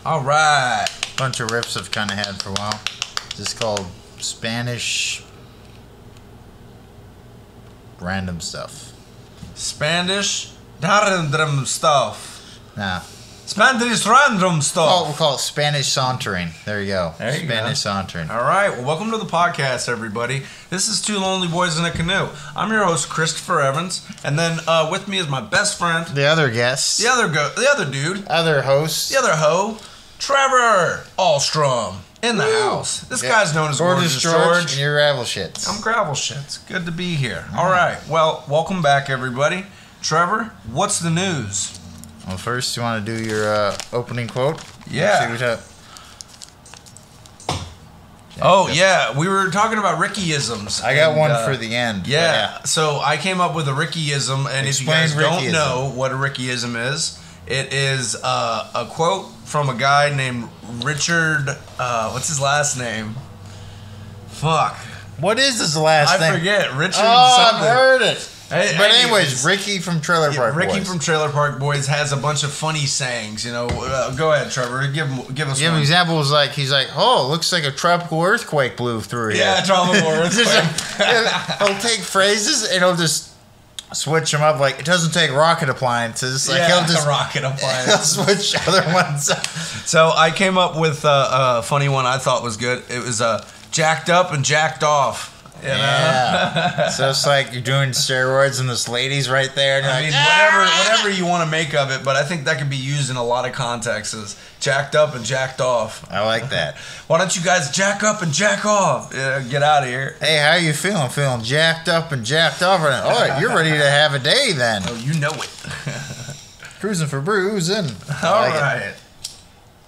All right. Bunch of riffs I've kind of had for a while. This is called Spanish Random Stuff. Spanish random stuff. Nah. Spanish random stuff. We'll call it Spanish Sauntering. There you go. There you Spanish go. Sauntering. All right. Well, welcome to the podcast, everybody. This is Two Lonely Boys in a Canoe. I'm your host, Christopher Evans, and then with me is my best friend, The other guest. the other dude, Other host. the other hoe, Trevor Allstrom in the Woo. house. This Yeah. guy's known as Gorgeous George. And your gravel shits. I'm Gravel Shits. Good to be here. All right. Well, welcome back, everybody. Trevor, what's the news? Well, first, you want to do your opening quote? Yeah. See what Oh, yeah. We were talking about Rickyisms. I got and, one for the end. Yeah. So I came up with a Rickyism, and if you Explain guys don't Rickyism. know what a Rickyism is, it is a quote from a guy named Richard. What's his last name? Fuck. What is his last name? I forget. Richard Oh, something. I've heard it. But anyways, Ricky from Trailer Park Ricky Boys. from Trailer Park Boys has a bunch of funny sayings. You know, go ahead, Trevor. Give us Give one. him examples like he's like, oh, it looks like a tropical earthquake blew through here. Yeah, tropical earthquake. He'll take phrases and he'll just switch them up. Like it doesn't take rocket appliances. Like he'll just rocket he'll appliance. switch other ones up. So I came up with a funny one I thought was good. It was jacked up and jacked off. You know? Yeah. So it's like you're doing steroids and this lady's right there. And you're I like, mean, whatever you want to make of it, but I think that could be used in a lot of contexts as jacked up and jacked off. I like that. Why don't you guys jack up and jack off? Get out of here. Hey, how you feeling? Feeling jacked up and jacked off? All right, you're ready to have a day then. Oh, you know it. Cruising for Bruisin. All right.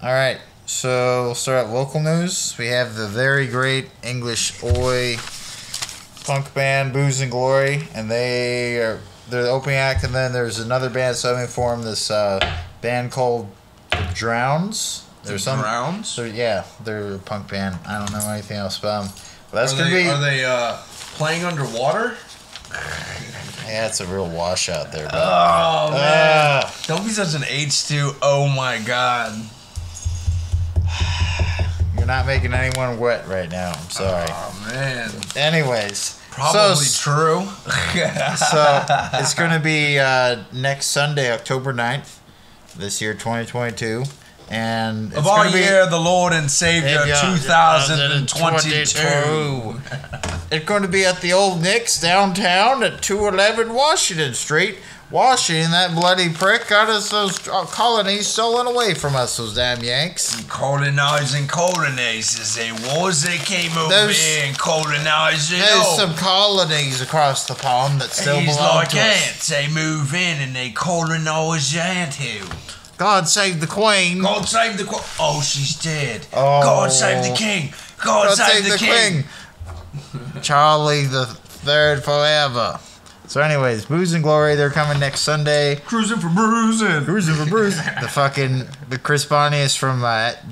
All right. So we'll start at local news. We have the very great English Oi punk band Booze & Glory, and they're the opening act, and then there's another band subbing for them, this band called The Drowns. There's some Drowns? So yeah, they're a punk band. I don't know anything else about them. But that's gonna be. Are they playing underwater? Yeah, it's a real washout there. Bro. Oh man! Don't be such an H2. Oh my god! You're not making anyone wet right now. I'm sorry. Oh man. Anyways. Probably true. So it's going to be next Sunday, October 9th, this year, 2022. And of our year, the Lord and Savior, 2022. It's going to be at the Old Nick's downtown at 211 Washington Street. Washington, that bloody prick, got us those colonies stolen away from us, those damn Yanks. Colonizing colonizers, they was. They came over here and colonized it. There's some colonies across the pond that still belong like to us. ants. They move in and they colonize the anthill. God save the Queen. God save the Queen. Oh, she's dead. Oh. God save the King. God save the King. Charlie the Third forever. So anyways, Booze & Glory, they're coming next Sunday. Cruisin for Bruisin. Cruisin for Bruisin. the Chris Pontius from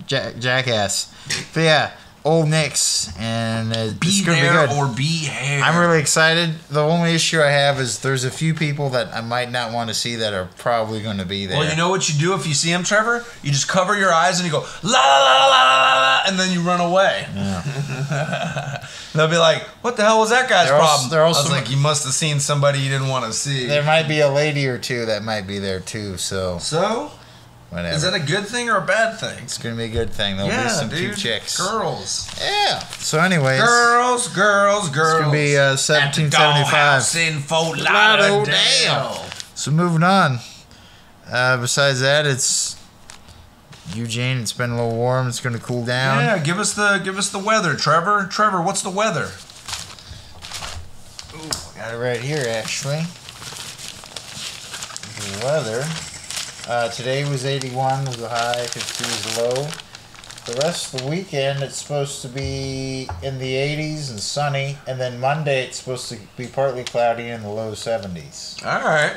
Jackass. But yeah, Old Nick's, and it's going to be good. Or be here. I'm really excited. The only issue I have is there's a few people that I might not want to see that are probably going to be there. Well, you know what you do if you see them, Trevor? You just cover your eyes and you go, la la la la la la, and then you run away. Yeah. They'll be like, what the hell was that guy's problem? I was like, you must have seen somebody you didn't want to see. There might be a lady or two that might be there too, so whatever. Is that a good thing or a bad thing? It's going to be a good thing. There'll be some cute chicks. Girls. Yeah. So anyways. Girls. It's going to be 1775. In Fort Lauderdale. So moving on. Besides that, it's Eugene. It's been a little warm. It's going to cool down. Yeah, give us the weather, Trevor. Trevor, what's the weather? Ooh, I got it right here, actually. The weather. Today was 81 was the high, 52 was the low. The rest of the weekend, it's supposed to be in the 80s and sunny. And then Monday, it's supposed to be partly cloudy in the low 70s. All right.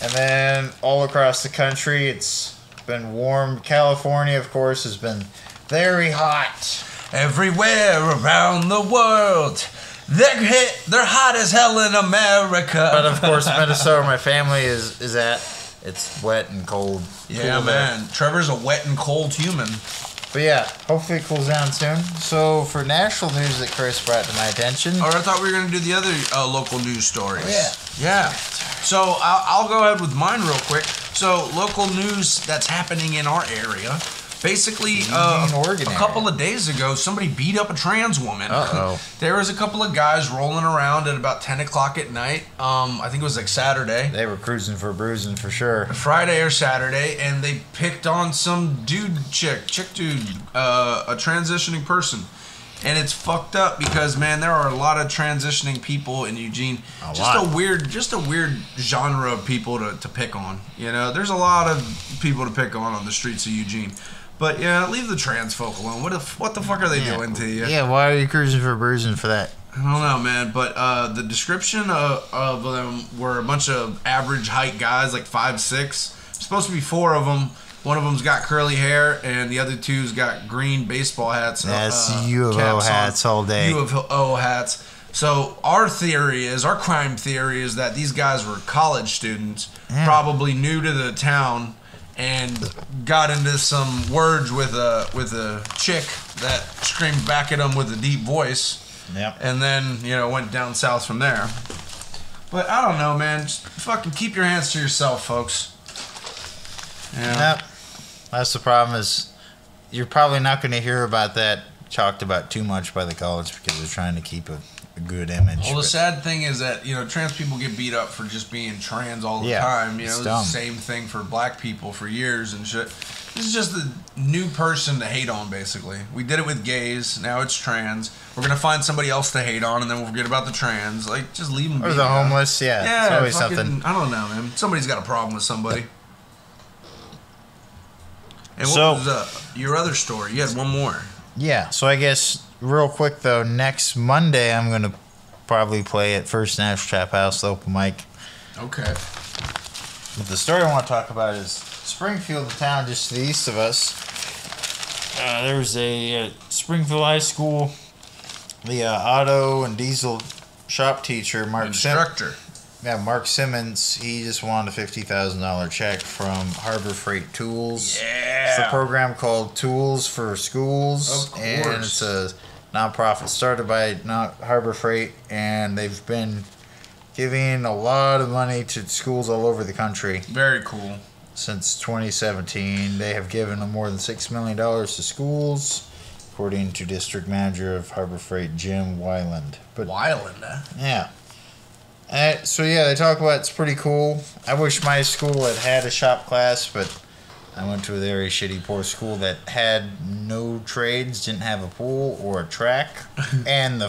And then all across the country, it's been warm. California, of course, has been very hot. Everywhere around the world, they're hot as hell in America. But of course, Minnesota, where my family is at, it's wet and cold. Yeah, cool man. there. Trevor's a wet and cold human. But yeah, hopefully it cools down soon. So for national news that Chris brought to my attention. Or I thought we were going to do the other local news stories. Yeah. So I'll go ahead with mine real quick. So local news that's happening in our area. Basically, Oregon a couple of days ago, somebody beat up a trans woman. Uh-oh. There was a couple of guys rolling around at about 10 o'clock at night. I think it was like Saturday. They were cruising for Bruisin for sure. Friday or Saturday, and they picked on some chick dude, a transitioning person. And it's fucked up because, man, there are a lot of transitioning people in Eugene. Just a weird genre of people to pick on. You know, there's a lot of people to pick on the streets of Eugene. But yeah, leave the trans folk alone. What the fuck are they doing to you? Yeah, why are you cruising for Bruisin for that? I don't know, man. But the description of them were a bunch of average height guys, like 5'6". Supposed to be 4 of them. One of them's got curly hair, and the other two's got green baseball hats. That's U of O hats all day. U of O hats. So our crime theory is that these guys were college students, probably new to the town, and got into some words with a chick that screamed back at them with a deep voice. Yep. And then, went down south from there. But I don't know, man. Just fucking keep your hands to yourself, folks. Yeah. Yep. That's the problem is you're probably not going to hear about that talked about too much by the college because they're trying to keep a good image. Well, the sad thing is that, trans people get beat up for just being trans all the time. It's the same thing for black people for years and shit. This is just a new person to hate on, basically. We did it with gays. Now it's trans. We're going to find somebody else to hate on, and then we'll forget about the trans. Like, just leave them be. Or the homeless, yeah. It's always something. I don't know, man. Somebody's got a problem with somebody. And what was your other story? You had one more. Yeah, so I guess real quick, though, next Monday I'm going to probably play at First National Trap House, the open mic. Okay. But the story I want to talk about is Springfield, the town just to the east of us. There was a Springfield High School, the auto and diesel shop teacher, Mark Simmons, he just won a $50,000 check from Harbor Freight Tools. Yeah. It's a program called Tools for Schools. Of course. And it's a nonprofit started by Harbor Freight, and they've been giving a lot of money to schools all over the country. Very cool. Since 2017, they have given more than $6 million to schools, according to District Manager of Harbor Freight, Jim Weiland. Weiland, huh? Yeah. So yeah, they talk about it's pretty cool. I wish my school had a shop class, but I went to a very shitty, poor school that had no trades, didn't have a pool or a track, and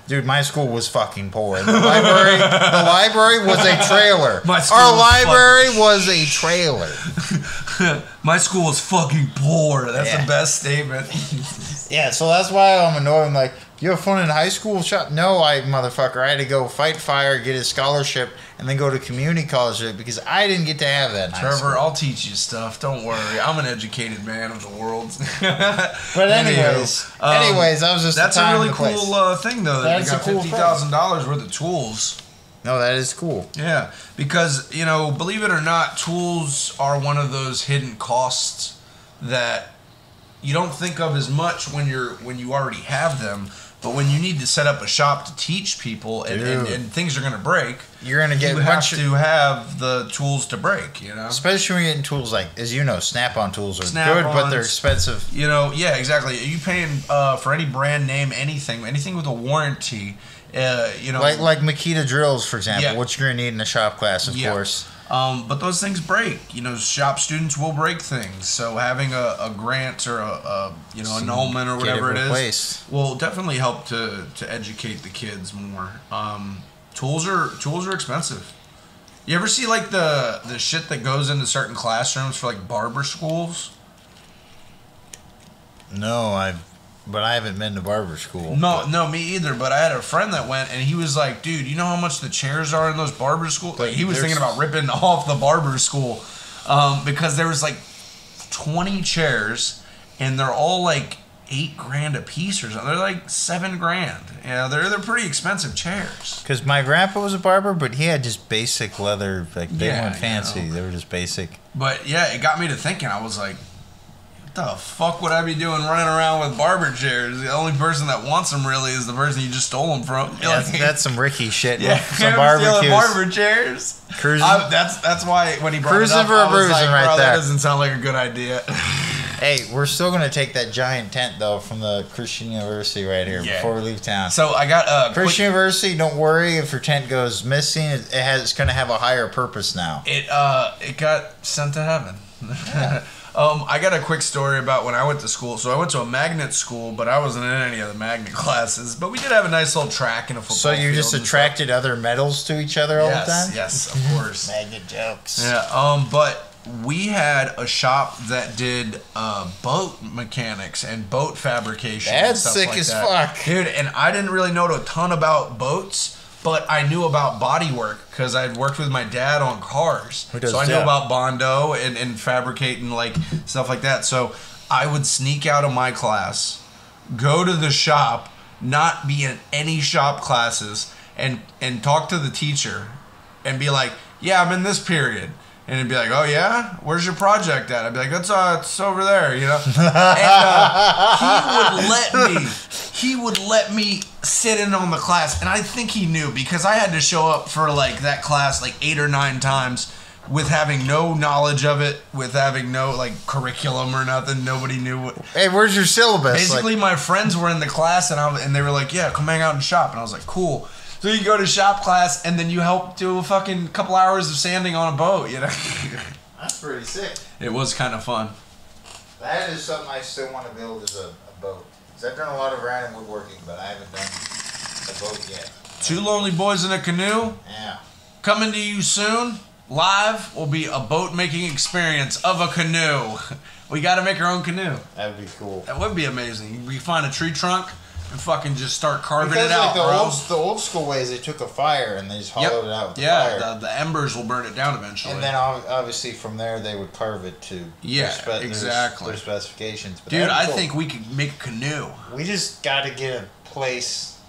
dude, my school was fucking poor. And the library was a trailer. Our library was a trailer. My school was fucking poor. That's the best statement. Yeah, so that's why I'm annoyed. I'm like, you have fun in high school shop? No, motherfucker. I had to go fight fire, get a scholarship, and then go to community college because I didn't get to have that in high school. Trevor, I'll teach you stuff. Don't worry. I'm an educated man of the world. But anyways, I was just that's a really cool thing, though, that they got $50,000 worth of tools. No, that is cool. Yeah, because, believe it or not, tools are one of those hidden costs that you don't think of as much when you already have them. But when you need to set up a shop to teach people and things are going to break, you're going to get to have the tools to break, Especially when you're getting tools like, as you know, Snap-on tools are good, but they're expensive. Yeah, exactly. Are you paying for any brand name, anything with a warranty, Like Makita drills, for example, which you're going to need in a shop class, of course. But those things break. Shop students will break things. So having a grant or an annulment or whatever it is will definitely help to educate the kids more. Tools are expensive. You ever see like the shit that goes into certain classrooms for like barber schools? No, but I haven't been to barber school. No, me either. But I had a friend that went, and he was like, "Dude, you know how much the chairs are in those barber schools?" Like he was thinking about ripping off the barber school because there was like 20 chairs, and they're all like $8,000 a piece or something. They're like $7,000. You know, they're pretty expensive chairs. Because my grandpa was a barber, but he had just basic leather. Like they Yeah, weren't fancy; you know. they were just basic. But yeah, it got me to thinking. I was like, what the fuck would I be doing running around with barber chairs? The only person that wants them really is the person you just stole them from. Yeah, that's some Ricky shit. Yeah, Some barbecues. barber chairs. Cruisin. That's why when he brought Cruisin it up, for a I was Bruisin like, right bro, there. that doesn't sound like a good idea. Hey, we're still gonna take that giant tent though from the Christian University right here before we leave town. So I got Christian University. Don't worry if your tent goes missing. It's gonna have a higher purpose now. It got sent to heaven. Yeah. I got a quick story about when I went to school. So I went to a magnet school, but I wasn't in any of the magnet classes. But we did have a nice little track and a football. So you field just and attracted other metals to each other all the time? Yes, of course. Magnet jokes. Yeah. But we had a shop that did boat mechanics and boat fabrication. That's and stuff sick like as that. fuck. Dude. And I didn't really know a ton about boats. But I knew about body work because I'd worked with my dad on cars. So I knew about Bondo and fabricating like stuff like that. So I would sneak out of my class, go to the shop, not be in any shop classes, and talk to the teacher and be like, yeah, I'm in this period. And it'd be like, oh yeah, where's your project at? I'd be like, it's over there, you know. And he would let me sit in on the class, and I think he knew because I had to show up for like that class like 8 or 9 times with having no knowledge of it, with having no like curriculum or nothing. Nobody knew what. Hey, where's your syllabus? Basically, my friends were in the class, and they were like, yeah, come hang out and shop, and I was like, cool. So you go to shop class, and then you help do a fucking couple hours of sanding on a boat, you know? That's pretty sick. It was kind of fun. That is something I still want to build as a boat. Because I've done a lot of random woodworking, but I haven't done a boat yet. 2 lonely boys in a canoe. Yeah. Coming to you soon. Live will be a boat making experience of a canoe. We got to make our own canoe. That would be cool. That would be amazing. We find a tree trunk and fucking just start carving Because it out, like the old school ways, they took a fire and they just hollowed it out with the fire. Yeah, the embers will burn it down eventually. And then obviously from there they would carve it to exactly their specifications. But dude, I think we could make a canoe. We just got to get a place.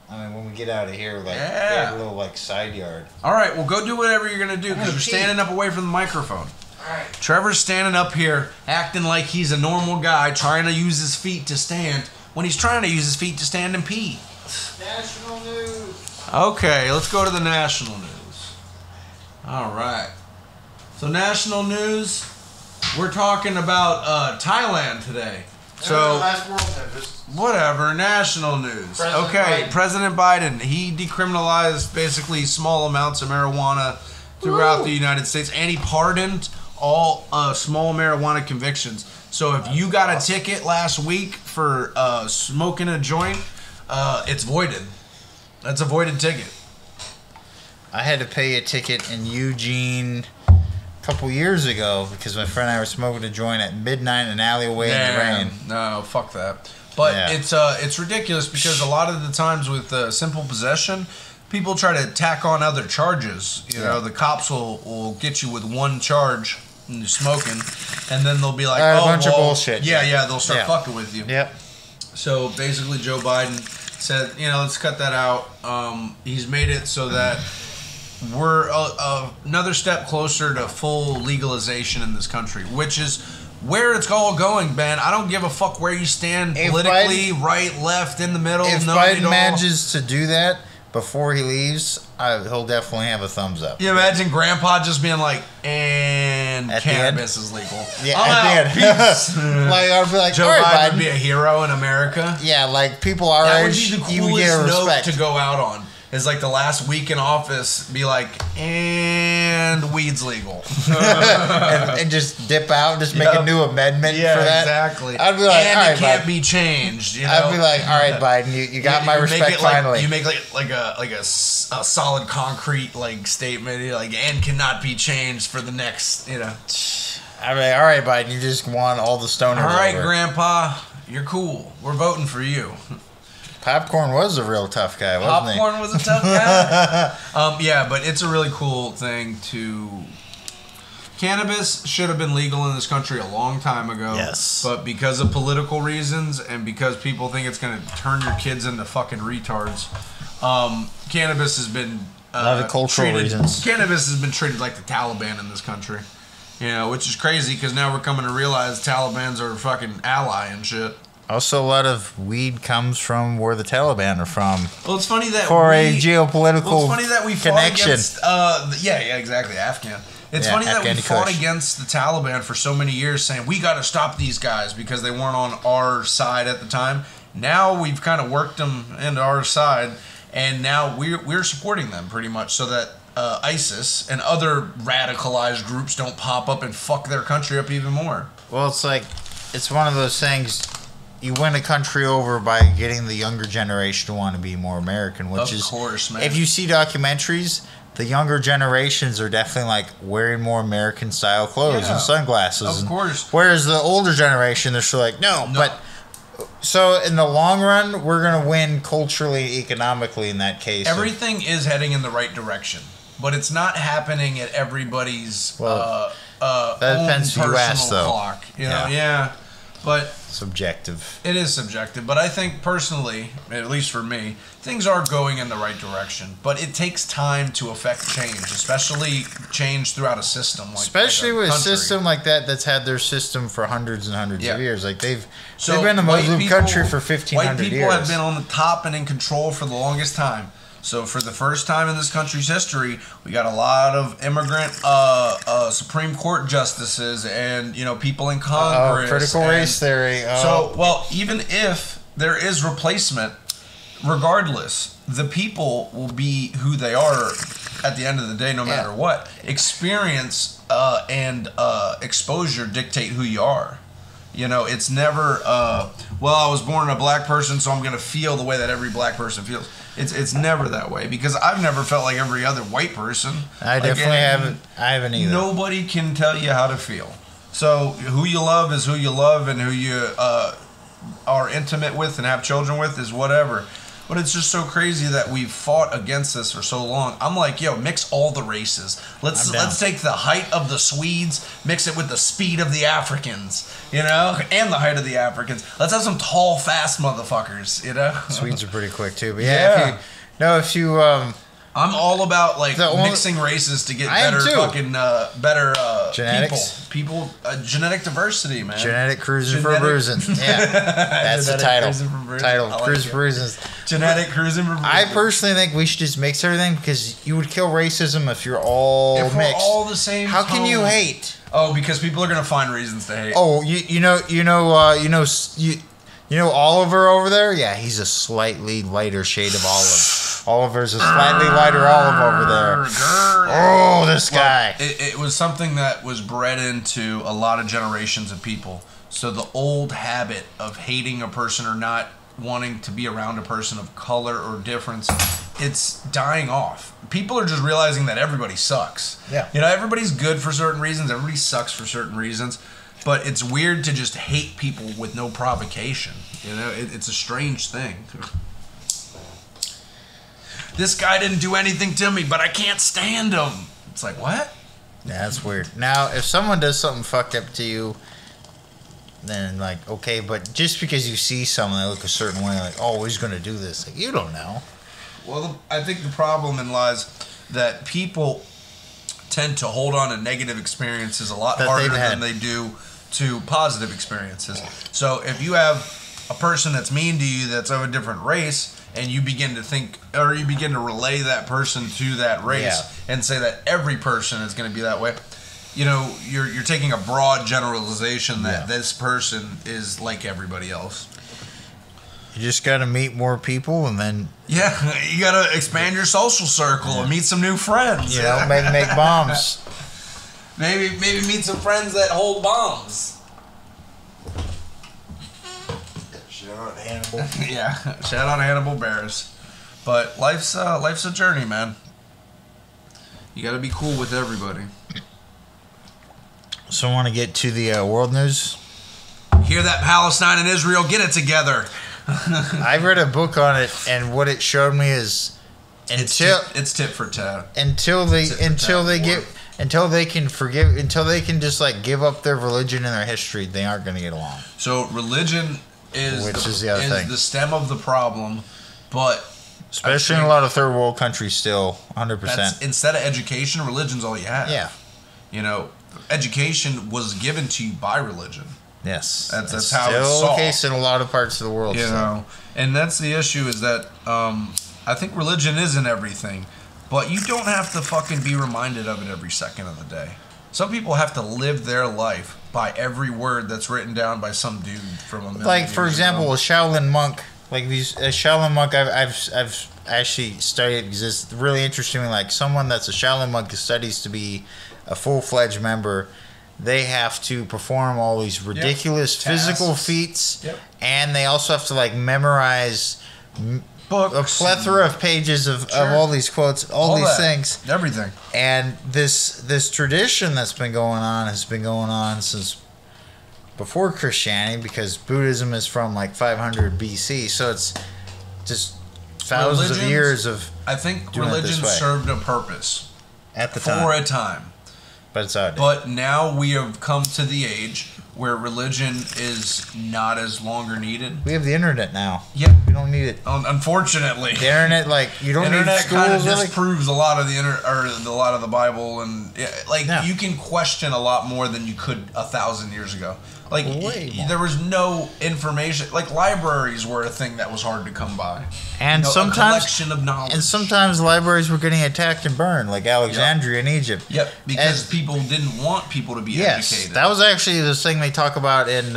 I mean, when we get out of here, like get a little like side yard. All right, well, go do whatever you're gonna do because you're standing up away from the microphone. All right. Trevor's standing up here, acting like he's a normal guy, trying to use his feet to stand when he's trying to use his feet to stand and pee. National news. Okay, let's go to the national news. All right. So national news, we're talking about Thailand today. So whatever, national news. President Biden, he decriminalized basically small amounts of marijuana throughout the United States, and he pardoned all small marijuana convictions. So if you got a ticket last week for smoking a joint, it's voided. That's a voided ticket. I had to pay a ticket in Eugene a couple years ago because my friend and I were smoking a joint at midnight in an alleyway in the rain. No, fuck that. But it's ridiculous because a lot of the times with simple possession, people try to tack on other charges. You know, the cops will get you with one charge. And you're smoking, and then they'll be like, a bunch of bullshit. Yeah, they'll start fucking with you. Yep. So basically, Joe Biden said, let's cut that out. He's made it so that we're another step closer to full legalization in this country, which is where it's all going, man. I don't give a fuck where you stand politically, right, left, in the middle. If Biden manages to do that before he leaves, he'll definitely have a thumbs up. You imagine Grandpa just being like, and at cannabis is legal. Yeah, at the end. Like, I'd be like, Joe Biden would be a hero in America. Yeah, like people our age, that would be the coolest note to go out on. Is like the last week in office, be like, and weed's legal. and just dip out and just make a new amendment for that. Exactly. I'd be like, and all right, it can't Biden. be changed. You know? I'd be like, all right, Biden, you got my respect finally. You make like a solid concrete like statement, like, and cannot be changed for the next, I mean, all right, Biden, you just won all the stoners. All right, over. Grandpa, you're cool. We're voting for you. Popcorn was a real tough guy, wasn't he? Popcorn was a tough guy. Yeah, but it's a really cool thing Cannabis should have been legal in this country a long time ago. Yes. But because of political reasons and because people think it's going to turn your kids into fucking retards, cannabis has been... a lot of cultural reasons. Cannabis has been treated like the Taliban in this country. You know, which is crazy because now we're coming to realize Talibans are a fucking ally and shit. Also, a lot of weed comes from where the Taliban are from. Well, it's funny that a geopolitical it's funny that we connection. Fought against, yeah, exactly, Afghan. It's funny that we fought against the Taliban for so many years, saying we got to stop these guys because they weren't on our side at the time. Now we've kind of worked them into our side, and now we're supporting them pretty much so that ISIS and other radicalized groups don't pop up and fuck their country up even more. Well, it's one of those things. You win a country over by getting the younger generation to want to be more American, which of course, man. If you see documentaries, the younger generations are definitely like wearing more American style clothes and sunglasses. Of course. Whereas the older generation, they're still like, no. But so in the long run, we're gonna win culturally, economically in that case. Everything is heading in the right direction, but it's not happening at everybody's that depends who you ask, though. Clock. You know, yeah. But subjective. It is subjective, but I think personally, at least for me, things are going in the right direction. But it takes time to affect change, especially change throughout a system like especially with country. a system like that's had their system for hundreds and hundreds of years. Like they've been a white Muslim country for 1,500 years. White people have been on the top and in control for the longest time. So for the first time in this country's history, we got a lot of immigrant Supreme Court justices and people in Congress. Critical race theory. So, well, even if there is replacement, regardless, the people will be who they are at the end of the day, no matter what. Experience and exposure dictate who you are. It's never, well, I was born a black person, so I'm going to feel the way that every black person feels. It's never that way because I've never felt like every other white person. I definitely haven't. I haven't either. Nobody can tell you how to feel. So who you love is who you love, and who you are intimate with and have children with is whatever. But it's just so crazy that we've fought against this for so long. I'm like, mix all the races. Let's take the height of the Swedes, mix it with the speed of the Africans, and the height of the Africans. Let's have some tall, fast motherfuckers, Swedes are pretty quick too, but if you I'm all about mixing races to get better genetics. People, genetic diversity, man. Genetic Cruisin for Bruisin. Yeah, that's the title. Cruisin for Bruisin. Genetic Cruisin for Bruisin. I personally think we should just mix everything because you would kill racism if you're all mixed. We're all the same. How can you hate? Oh, because people are gonna find reasons to hate. Oh, you know Oliver over there? Yeah, he's a slightly lighter shade of olive. Oliver's a slightly lighter olive over there. Oh, this guy. It was something that was bred into a lot of generations of people. So the old habit of hating a person or not wanting to be around a person of color or difference, it's dying off. People are just realizing that everybody sucks. Yeah. Everybody's good for certain reasons. Everybody sucks for certain reasons. But it's weird to just hate people with no provocation. It's a strange thing. This guy didn't do anything to me, but I can't stand him. It's like, what? Yeah, that's weird. Now, if someone does something fucked up to you, then okay, but just because you see someone that look a certain way, oh, he's going to do this. You don't know. Well, I think the problem lies that people tend to hold on to negative experiences a lot harder than they do to positive experiences. So if you have a person that's mean to you that's of a different race, and you begin to think, or you begin to relay that person to that race and say that every person is going to be that way, you're taking a broad generalization that this person is like everybody else. You just got to meet more people, and then you got to expand your social circle and meet some new friends. Maybe make bombs. maybe meet some friends that hold bombs. Shout out Hannibal. Shout out Hannibal Bears. But life's a journey, man. You got to be cool with everybody. So I want to get to the world news. Hear that, Palestine and Israel? Get it together. I read a book on it, and what it showed me is it's tit for tat. Until they until they can just like give up their religion and their history, they aren't going to get along. So religion is the stem of the problem, but especially in a lot of third world countries, still 100%. Instead of education, religion's all you have. Yeah. You know, education was given to you by religion. Yes. That's how still it's solved. the case in a lot of parts of the world. You know, and that's the issue is that I think religion isn't everything, but you don't have to fucking be reminded of it every second of the day. Some people have to live their life by every word that's written down by some dude from a million like, for years example, ago. a Shaolin monk. Like a Shaolin monk, I've actually studied because it's really interesting. Like someone that's a Shaolin monk who studies to be a full-fledged member, they have to perform all these ridiculous physical feats, and they also have to like memorize books, a plethora of pages of all these quotes, all these things, everything. And this tradition that's been going on has been going on since before Christianity, because Buddhism is from like 500 BC, so it's just thousands of years of. I think religion served a purpose at the time. For a time. But it's outdated. But now we have come to the age where religion is not as longer needed. We have the internet now. Yep. We don't need it. Unfortunately. The internet, like, you don't need schools. Internet kind of disproves a lot of a lot of the Bible, and you can question a lot more than you could 1,000 years ago. Like, there was no information. Like, libraries were a thing that was hard to come by. And sometimes a collection of knowledge. And sometimes libraries were getting attacked and burned, like Alexandria in Egypt. Yep, because people didn't want people to be educated. That was actually the thing they talk about in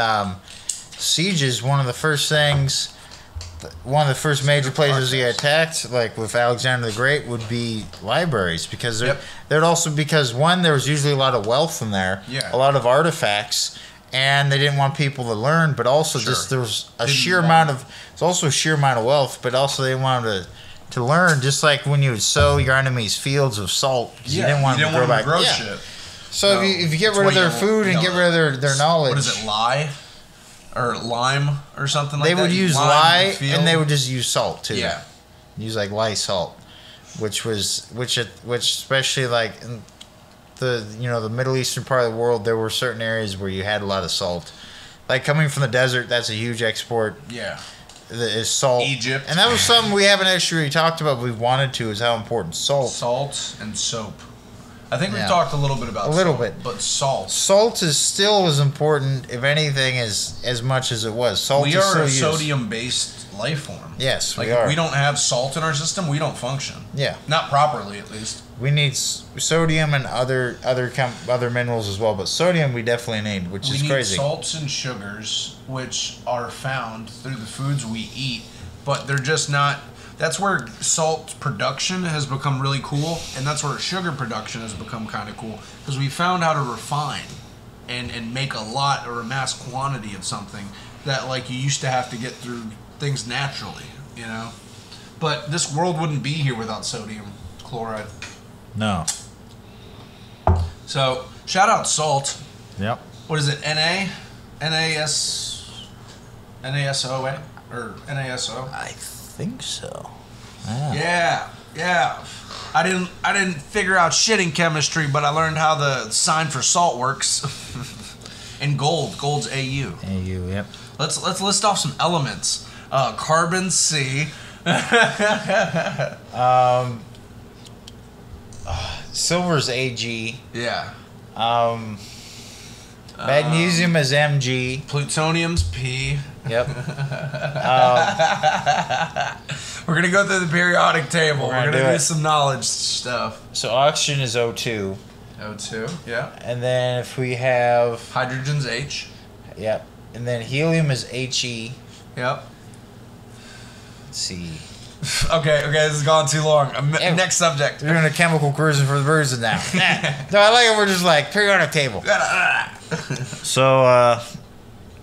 sieges. One of the first major places they attacked, like with Alexander the Great, would be libraries, because there'd also, because one, there was usually a lot of wealth in there, a lot of artifacts. And they didn't want people to learn, but also just there was a sheer amount of wealth, but also they wanted to learn. Just like when you would sow your enemies' fields of salt, because you didn't want them to grow shit. So if you get rid of their food and get rid of their knowledge, what is it, lime or something like that? They would use lye, and they would just use salt too. Yeah, use like lye salt, which especially like in the Middle Eastern part of the world, there were certain areas where you had a lot of salt. Like coming from the desert, that's a huge export. Yeah. Is salt. Egypt. And that was something we haven't actually talked about, but we wanted to, is how important salt. Salt and soap. I think we've talked a little bit about but salt. Salt is still as important, if anything, as much as it was. Salt we is are still a sodium-based life form. Yes, like we are. If we don't have salt in our system, we don't function. Yeah. Not properly, at least. We need sodium and other minerals as well, but sodium we definitely need, which is crazy. We need salts and sugars, which are found through the foods we eat, but they're just not. That's where salt production has become really cool, and that's where sugar production has become kind of cool, because we found how to refine and make a lot or a mass quantity of something that like you used to have to get through things naturally, you know. But this world wouldn't be here without sodium chloride. No. So shout out salt. Yep. What is it? NaSO or NaSO? I think so. Yeah. I didn't figure out shit in chemistry, but I learned how the sign for salt works. And gold's AU. AU, yep. Let's list off some elements. Carbon C. Silver's AG. Yeah. Magnesium is Mg. Plutonium's P. Yep. We're going to go through the periodic table. We're going to do some knowledge stuff. So oxygen is O2. O2, yeah. And then if we have... hydrogen's H. Yep. And then helium is He. Yep. Let's see. Okay, this has gone too long. Next subject. We're doing a chemical cruising for the Bruisin now. No, I like it. We're just like periodic table. So,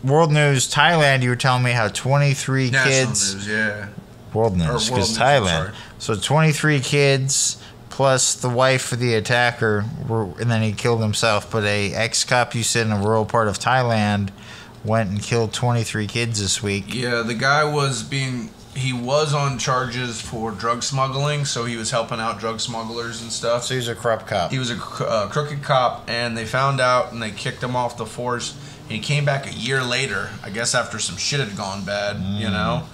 world news, Thailand, you were telling me how 23 National kids... news, yeah. World news, because Thailand. So 23 kids plus the wife of the attacker, and then he killed himself. But a ex-cop, you said, in a rural part of Thailand went and killed 23 kids this week. Yeah, the guy was He was on charges for drug smuggling, so he was helping out drug smugglers and stuff. So he was a corrupt cop. He was a crooked cop, and they found out, and they kicked him off the force. And he came back a year later, I guess after some shit had gone bad, you know?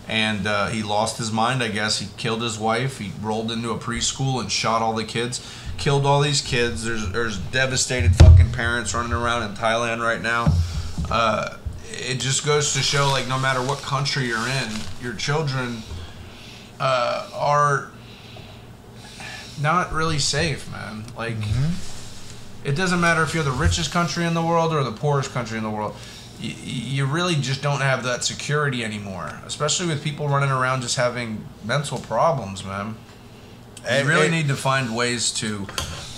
And he lost his mind, I guess. He killed his wife. He rolled into a preschool and shot all the kids. Killed all these kids. There's devastated fucking parents running around in Thailand right now. It just goes to show, like, no matter what country you're in, your children are not really safe, man. Like, it doesn't matter if you're the richest country in the world or the poorest country in the world. You really just don't have that security anymore, especially with people running around just having mental problems, man. You really need to find ways to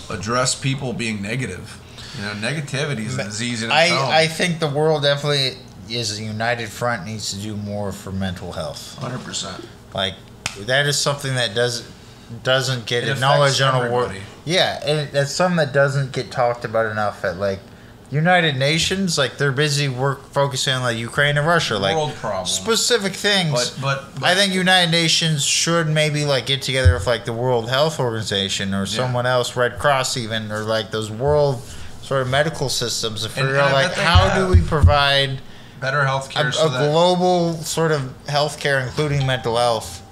address people being negative. You know, negativity is a disease in its own. I think the world definitely is a united front, needs to do more for mental health. 100%. Like, that is something that doesn't get acknowledged on a world. Yeah, and that's something that doesn't get talked about enough at, like, United Nations. Like, they're busy focusing on, like, Ukraine and Russia, like world problem, specific things. But I think United Nations should maybe, like, get together with, like, the World Health Organization or someone else, Red Cross even, or like those world sort of medical systems to figure out, like, how do we provide better healthcare, a global sort of healthcare, including mental health.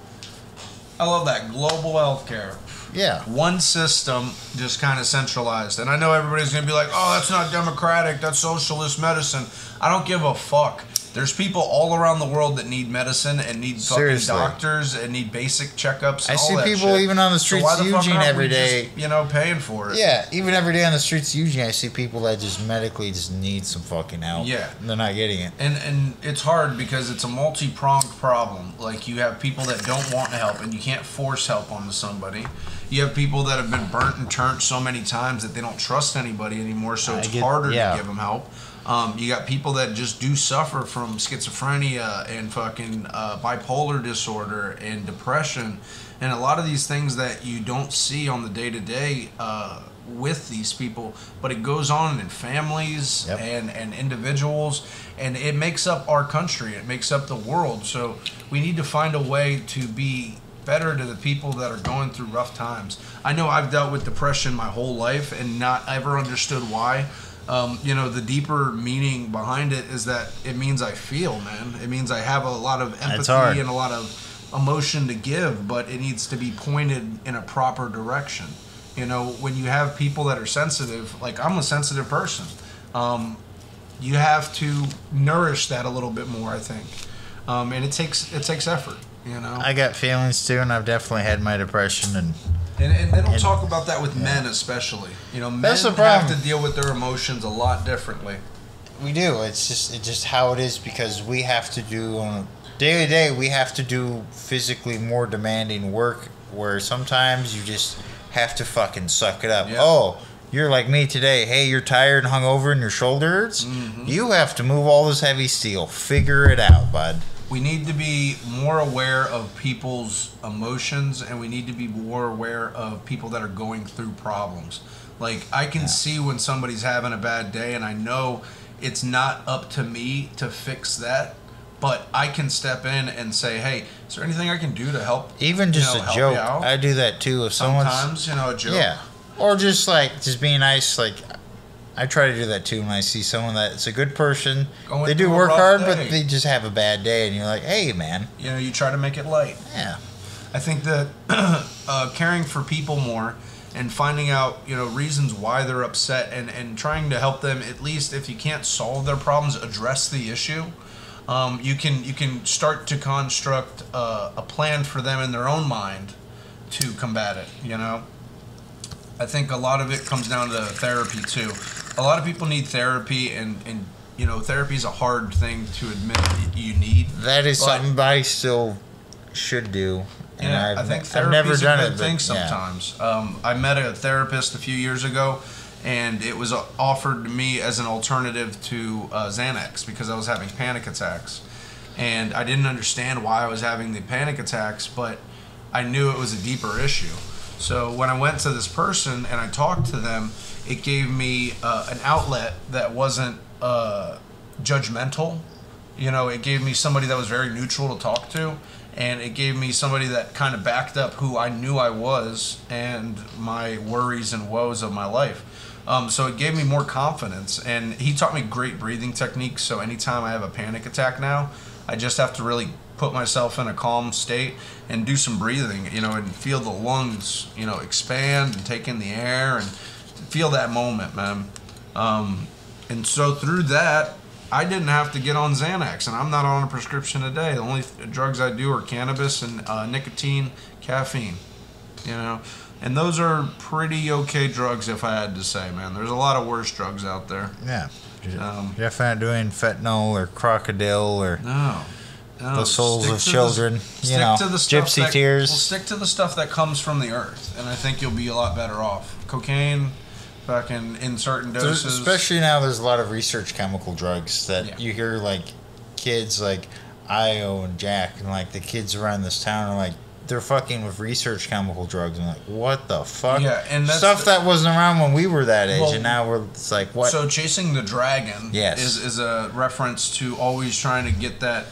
I love that global healthcare. Yeah. One system, just kind of centralized. And I know everybody's going to be like, oh, that's not democratic, that's socialist medicine. I don't give a fuck. There's people all around the world that need medicine and need fucking doctors and need basic checkups. I see people even on the streets of Eugene every day. Just, you know, paying for it. Yeah, even every day on the streets of Eugene, I see people that just medically just need some fucking help. Yeah. They're not getting it. And it's hard because it's a multi-pronged problem. Like, you have people that don't want help, and you can't force help onto somebody. You have people that have been burnt and turned so many times that they don't trust anybody anymore, so it's harder to give them help. You got people that just do suffer from schizophrenia and fucking bipolar disorder and depression, and a lot of these things that you don't see on the day-to-day with these people, but it goes on in families and individuals, and it makes up our country. It makes up the world. So we need to find a way to be better to the people that are going through rough times. I know I've dealt with depression my whole life and not ever understood why. You know, the deeper meaning behind it is that it means I feel, man. It means I have a lot of empathy and a lot of emotion to give, but it needs to be pointed in a proper direction. You know, when you have people that are sensitive, like I'm a sensitive person, you have to nourish that a little bit more, I think. And it takes effort, you know. I got feelings too, and I've definitely had my depression and they don't talk about that with men, especially. You know, men have to deal with their emotions a lot differently. We do. It's just how it is, because we have to do on a daily day. We have to do physically more demanding work, where sometimes you just have to fucking suck it up. Yeah. Oh, you're like me today. Hey, you're tired and hungover and your shoulder hurts. Mm-hmm. You have to move all this heavy steel. Figure it out, bud. We need to be more aware of people's emotions, and we need to be more aware of people that are going through problems. Like, I can see when somebody's having a bad day, and I know it's not up to me to fix that, but I can step in and say, hey, is there anything I can do to help? Even just a joke. I do that too. If sometimes, you know, a joke. Yeah. Or just being nice, like, I try to do that too when I see someone that's a good person. They do work hard, but they just have a bad day, and you're like, hey, man. You know, you try to make it light. Yeah. I think that caring for people more and finding out, you know, reasons why they're upset and trying to help them, at least if you can't solve their problems, address the issue. You can start to construct a plan for them in their own mind to combat it, you know. I think a lot of it comes down to therapy too. A lot of people need therapy, and you know, therapy is a hard thing to admit you need. That is something I still should do. And yeah, I think therapy is a good thing sometimes. I met a therapist a few years ago, and it was offered to me as an alternative to Xanax because I was having panic attacks. And I didn't understand why I was having the panic attacks, but I knew it was a deeper issue. So when I went to this person and I talked to them, it gave me an outlet that wasn't judgmental. You know, it gave me somebody that was very neutral to talk to. and it gave me somebody that kind of backed up who I knew I was and my worries and woes of my life. So it gave me more confidence, and he taught me great breathing techniques. So anytime I have a panic attack now, I just have to really put myself in a calm state and do some breathing, and feel the lungs, expand and take in the air and feel that moment, man. And so through that, I didn't have to get on Xanax, and I'm not on a prescription today. The only drugs I do are cannabis and nicotine, caffeine, And those are pretty okay drugs, if I had to say, man. There's a lot of worse drugs out there. Yeah. You're not doing fentanyl or crocodile or the souls of children. Gypsy tears. We'll stick to the stuff that comes from the earth, and I think you'll be a lot better off. Cocaine, back in certain doses. Especially now, there's a lot of research chemical drugs that you hear, like kids like Io and Jack, and like the kids around this town are like, they're fucking with research chemical drugs. I'm like, what the fuck? Yeah, and that's stuff that wasn't around when we were that age, and now it's like, what? So chasing the dragon is a reference to always trying to get that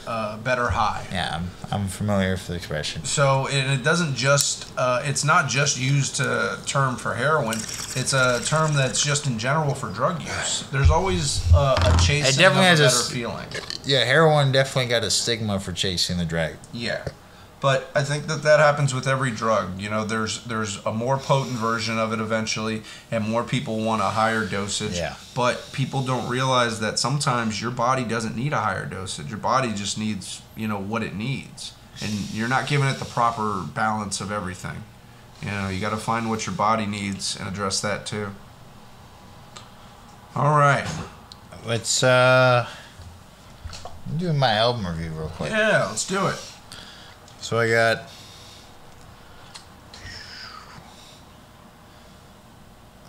better high. Yeah, I'm familiar with the expression. So it doesn't just it's not just used to term for heroin. It's a term that's just in general for drug use. There's always a chasing of a better feeling. Yeah, heroin definitely got a stigma for chasing the dragon. Yeah. But I think that happens with every drug. There's a more potent version of it eventually, and more people want a higher dosage. Yeah. But people don't realize that sometimes your body doesn't need a higher dosage. Your body just needs, what it needs. And you're not giving it the proper balance of everything. You got to find what your body needs and address that too. All right. Let's do my album review real quick. Yeah, let's do it. So I got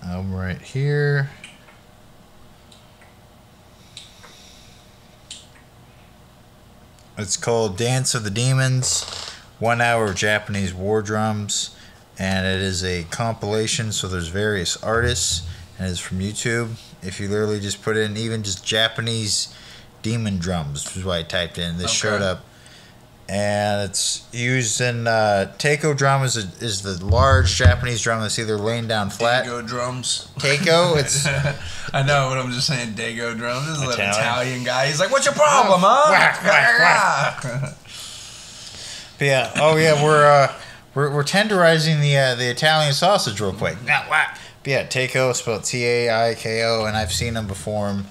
album right here. It's called Dance of the Demons, 1 hour of Japanese war drums, and it is a compilation, so there's various artists, and it's from YouTube. If you literally just put in even just Japanese demon drums, which is what I typed in, this showed up. And it's used in taiko drum is the large Japanese drum that's either laying down flat. Dago drums. Taiko, it's. I know, but I'm just saying Dago drums. This is an Italian guy. He's like, "What's your problem, huh?" Whack, whack, whack. But yeah, we're tenderizing the Italian sausage real quick. But yeah, taiko spelled Taiko, and I've seen them perform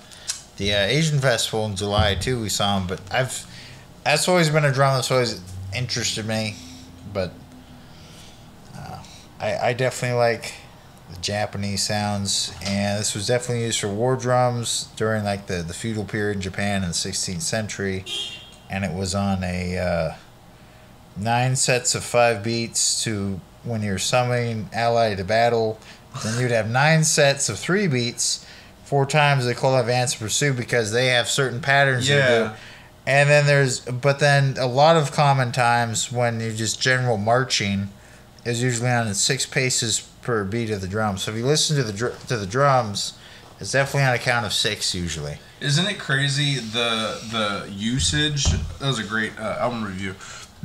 the Asian festival in July too. We saw them, but that's always been a drum that's always interested me, but I definitely like the Japanese sounds, and this was definitely used for war drums during like the feudal period in Japan in the 16th century, and it was on a 9 sets of 5 beats to when you're summoning ally to battle. Then you'd have 9 sets of 3 beats, 4 times they call advance pursuit because they have certain patterns you do. And then a lot of common times when you're just general marching is usually on 6 paces per beat of the drum. So if you listen to the drums, it's definitely on a count of 6 usually. Isn't it crazy the usage? That was a great album review.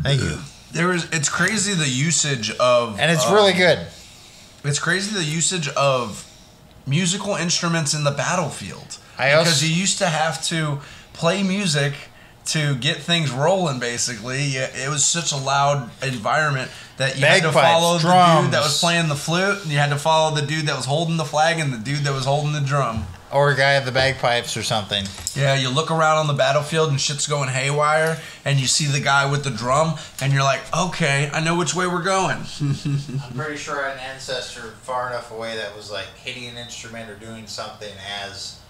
Thank you. It's crazy the usage of, and it's really good. It's crazy the usage of musical instruments in the battlefield because you used to have to play music to get things rolling, basically. It was such a loud environment that you had to follow the dude that was playing the flute, and you had to follow the dude that was holding the flag and the dude that was holding the drum. Or a guy at the bagpipes or something. Yeah, you look around on the battlefield and shit's going haywire, and you see the guy with the drum, and you're like, okay, I know which way we're going. I'm pretty sure I had an ancestor far enough away that was like hitting an instrument or doing something as...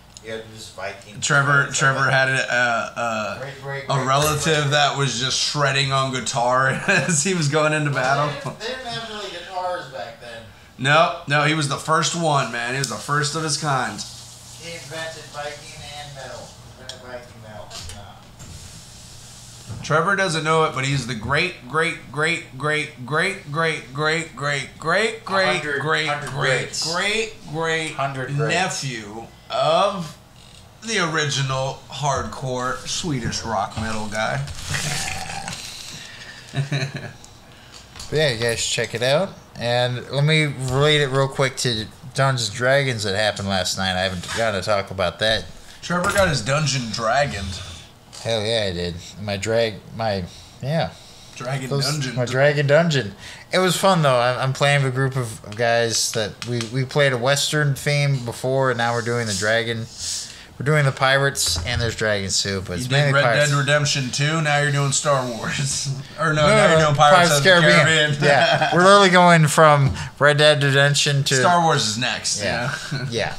Viking. Trevor had a relative that was just shredding on guitar as he was going into battle. They didn't have really guitars back then. No, he was the first one, man. He was the first of his kind. He invented Viking and metal. Viking metal. No. Trevor doesn't know it, but he's the great nephew of the original hardcore Swedish rock metal guy. But yeah, you guys should check it out. And let me relate it real quick to Dungeons and Dragons that happened last night. I haven't gotten to talk about that. Trevor got his dungeon dragoned. Hell yeah, I did. My Dragon Dungeon. It was fun though. I'm playing with a group of guys that we played a Western theme before, and now we're doing the dragon. We're doing the pirates, and there's dragons too. But it's mainly Red pirates. Dead Redemption 2. Now you're doing Star Wars. Or now you're doing Pirates of the Caribbean. Yeah, we're literally going from Red Dead Redemption to Star Wars is next. Yeah, yeah.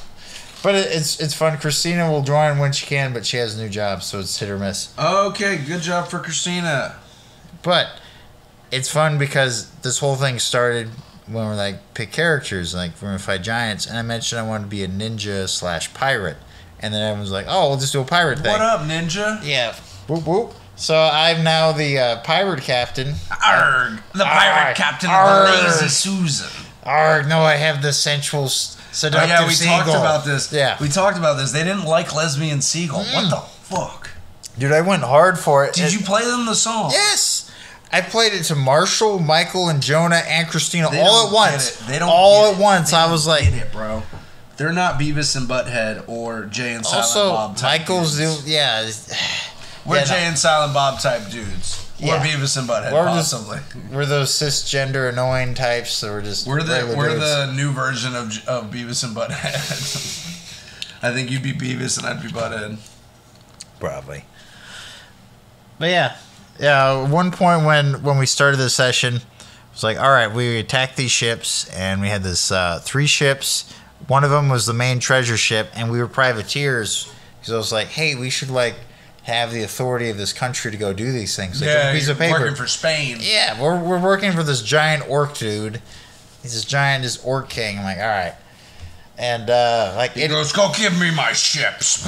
But it's fun. Christina will join when she can, but she has a new job, so it's hit or miss. Okay, good job for Christina. But it's fun because this whole thing started when we're like pick characters, like we're gonna fight giants, and I mentioned I wanted to be a ninja / pirate. And then everyone's like, "Oh, we'll just do a pirate thing." What up, ninja? Yeah. Whoop whoop. So I'm now the pirate captain. Arg! The pirate captain of the Lazy Susan. Arg! No, I have the sensual, seductive seagull. Talked about this. Yeah. We talked about this. They didn't like lesbian seagull. What the fuck? Dude, I went hard for it. Did you play them the song? Yes. I played it to Marshall, Michael, and Jonah and Christina all at once. They don't all at once. I was like, get it, bro. They're not Beavis and Butthead or Jay and Silent Bob type Michael's dudes. We're Jay and Silent Bob type dudes. Yeah. Or Beavis and Butthead, possibly. We're those cisgender annoying types that were just We're the new version of Beavis and Butthead. I think you'd be Beavis and I'd be Butthead. Probably. But yeah. Yeah, at one point when we started the session, it was like, all right, we attacked these ships, and we had this 3 ships. One of them was the main treasure ship, and we were privateers because I was like, hey, we should like have the authority of this country to go do these things. Like yeah, a piece of paper. Working for Spain. Yeah, we're working for this giant orc dude. He's this orc king. I'm like, all right. And he goes, go give me my ships.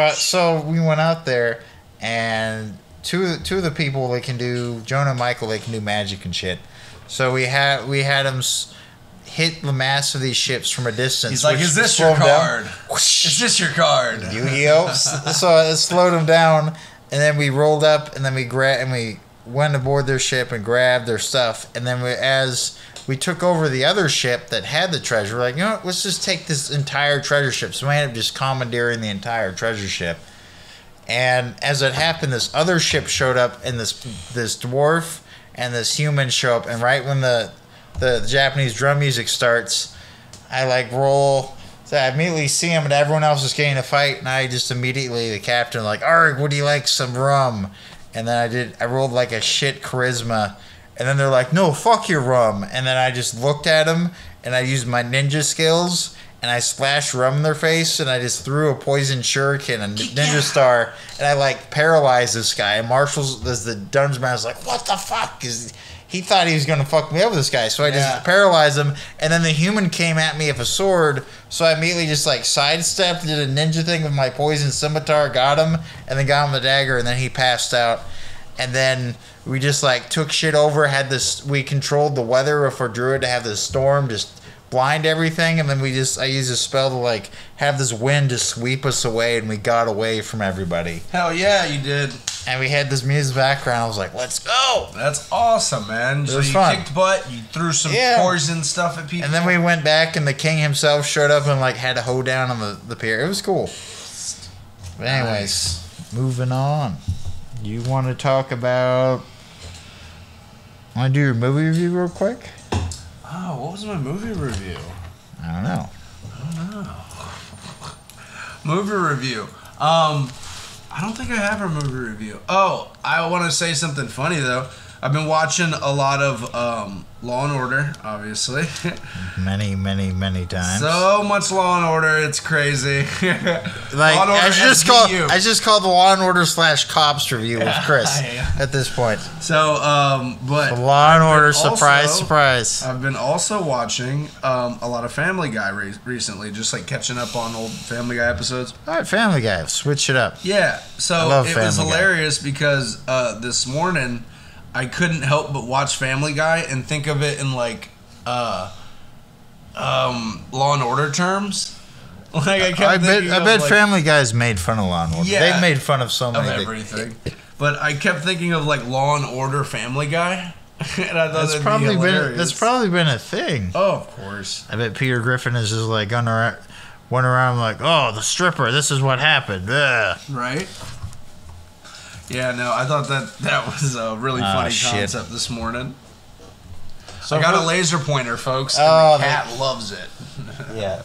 So we went out there, and two of the people they can do, Jonah and Michael, they can do magic and shit. So we had them hit the mast of these ships from a distance. He's like, is this your card? Is this your card? Yu-Gi-Oh! So it slowed them down, and then we rolled up, and then we went aboard their ship and grabbed their stuff, and then as we took over the other ship that had the treasure, we're like, you know what, let's just take this entire treasure ship. So we ended up just commandeering the entire treasure ship. And as it happened, this other ship showed up, and this dwarf and this human show up, and right when the Japanese drum music starts, I like roll. So I immediately see him, and everyone else is getting a fight, and I just immediately, the captain, like, Arg, would you like some rum? And then I rolled like a shit charisma, and then they're like, no, fuck your rum. And then I just looked at him, and I used my ninja skills, and I splashed rum in their face, and I just threw a poison shuriken, a ninja star, and I like paralyzed this guy. And Marshall's, the dungeon man, was like, what the fuck? He thought he was going to fuck me up with this guy, so I just paralyzed him, and then the human came at me with a sword, so I immediately just like sidestepped, did a ninja thing with my poison scimitar, got him, and then got him the dagger, and then he passed out. And then we just like took shit over, we controlled the weather for Druid to have this storm, just blind everything, and then I used a spell to like have this wind just sweep us away, and we got away from everybody. Hell yeah, you did. And we had this music background. I was like, let's go. That's awesome, man. It was fun. Kicked butt, you threw some poison stuff at people. And then we went back, and the king himself showed up and like had a hoedown on the pier. It was cool. But anyways, moving on. You want to talk about... Want to do your movie review real quick? Oh, what was my movie review? I don't know. Movie review. I don't think I have a movie review. Oh, I want to say something funny though. I've been watching a lot of Law and Order, obviously. many times. So much Law and Order, it's crazy. Like I just called the Law and Order / Cops review with Chris at this point. So, but the Law and Order, surprise. I've been also watching a lot of Family Guy recently, just like catching up on old Family Guy episodes. All right, Family Guy, switch it up. Yeah, so it was hilarious because this morning I couldn't help but watch Family Guy and think of it in like Law and Order terms. Like I bet Family Guy's made fun of Law and Order. Yeah, they've made fun of so many everything. But I kept thinking of like Law and Order, Family Guy, and I thought That's that'd probably be hilarious. that's probably been a thing. Oh, of course. I bet Peter Griffin is just like went around like, oh, the stripper. This is what happened. Ugh. Right. Yeah, no, I thought that was a really funny concept this morning. So I got a laser pointer, folks, and the cat loves it. Yeah.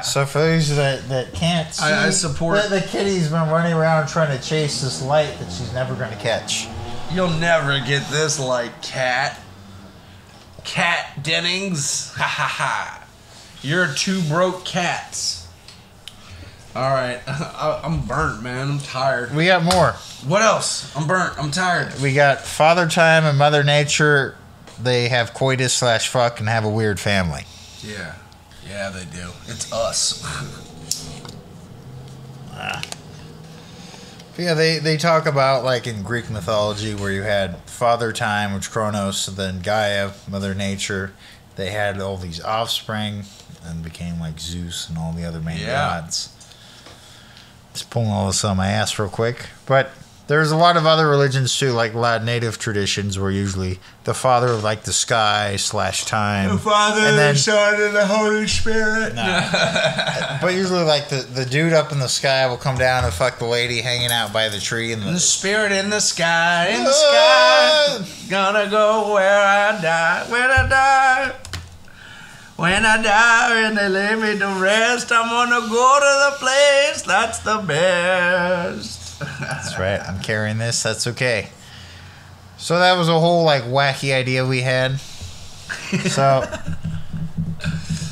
So for those that can't see, I support... The kitty's been running around trying to chase this light that she's never going to catch. You'll never get this light, cat. Cat Dennings. Ha ha ha. You're two broke cats. Alright, I'm burnt, man. I'm tired. We got more. What else? I'm burnt. I'm tired. We got Father Time and Mother Nature. They have coitus/fuck and have a weird family. Yeah. Yeah, they do. It's us. Yeah, they talk about, like, in Greek mythology where you had Father Time, which Kronos, and then Gaia, Mother Nature. They had all these offspring and became like Zeus and all the other main gods. Just pulling all this on my ass real quick. But there's a lot of other religions too, like a lot of native traditions where usually the father of like the sky/time. The Father, the Son, and the Holy Spirit. Nah. But usually like the dude up in the sky will come down and fuck the lady hanging out by the tree. And the spirit in the sky, in the sky. Gonna go where I die, when I die. When I die and they lay me to rest, I'm gonna go to the place that's the best. That's right. I'm carrying this. That's okay. So that was a whole like wacky idea we had. So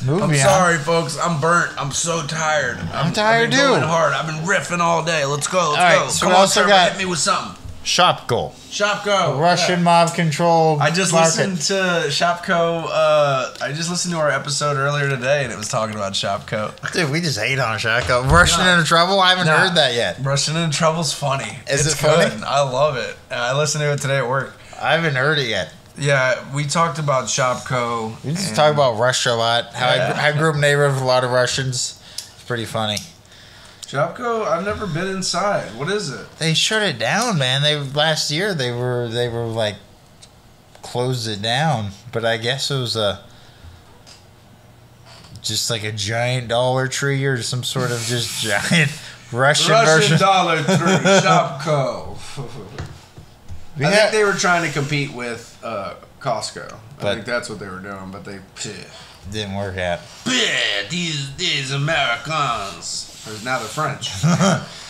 I'm sorry, folks. I'm burnt. I'm so tired. I'm tired too. Going hard. I've been riffing all day. Let's go. Let's go. So Come we on, also Trevor, hit me with something. Shopko. Shopko. Russian mob controlled. I just market. listened to Shopko. I just listened to our episode earlier today, and it was talking about Shopko. Dude, we just hate on Shopko. Russian into trouble. I haven't heard that yet. Russian into trouble's funny. Is it's it funny? Good. I love it. I listened to it today at work. I haven't heard it yet. Yeah, we talked about Shopko. We just talk about Russia a lot. How I grew up in a neighborhood with a lot of Russians. It's pretty funny. Shopko, I've never been inside. What is it? They shut it down, man. Last year they were like closed it down, but I guess it was just like a giant Dollar Tree or some sort of just giant Russian version. Dollar Tree, Shopko. I think they were trying to compete with Costco. I think that's what they were doing, but they didn't work out. These Americans. Now they're French.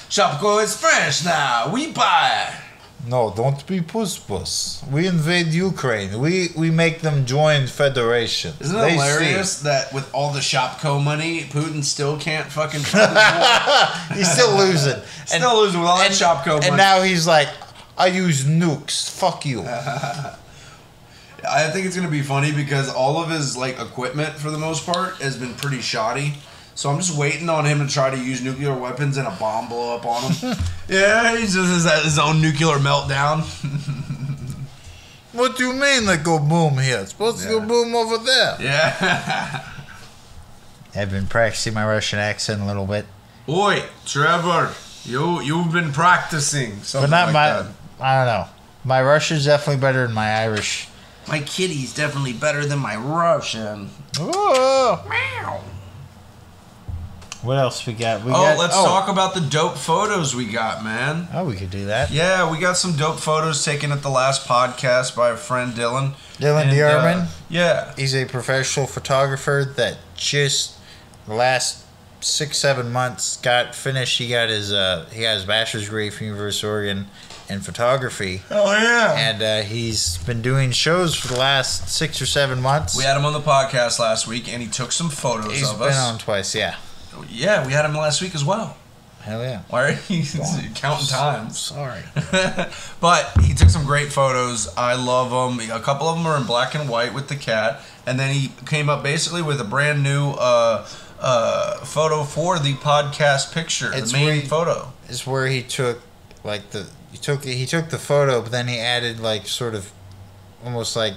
Shopko is French now. We buy. No, don't be puss. We invade Ukraine. We make them join federation. Isn't it hilarious that with all the Shopko money, Putin still can't fucking fund his war? He's still losing. Still losing with all that Shopko money. And now he's like, I use nukes. Fuck you. I think it's gonna be funny because all of his like equipment, for the most part, has been pretty shoddy. So I'm just waiting on him to try to use nuclear weapons and a bomb blow up on him. Yeah, he just has his own nuclear meltdown. What do you mean they go boom here? It's supposed to go boom over there. Yeah. I've been practicing my Russian accent a little bit. Oi, Trevor, you've been practicing something but not like that. I don't know. My Russian's definitely better than my Irish. My kitty's definitely better than my Russian. Oh. Meow. What else we got? Let's talk about the dope photos we got, man. Oh, we could do that. Yeah, we got some dope photos taken at the last podcast by a friend, Dylan. Dylan Diarman? Yeah. He's a professional photographer that just the last 6-7 months got finished. He got his bachelor's degree from University of Oregon in photography. Oh, yeah. And he's been doing shows for the last 6 or 7 months. We had him on the podcast last week, and he took some photos of us. He's been on twice, yeah. Yeah, we had him last week as well. Hell yeah. Why are you counting times? Sorry. But he took some great photos. I love them. A couple of them are in black and white with the cat. And then he came up basically with a brand new photo for the podcast picture. The main photo. It's where he took like he took the photo, but then he added like sort of almost like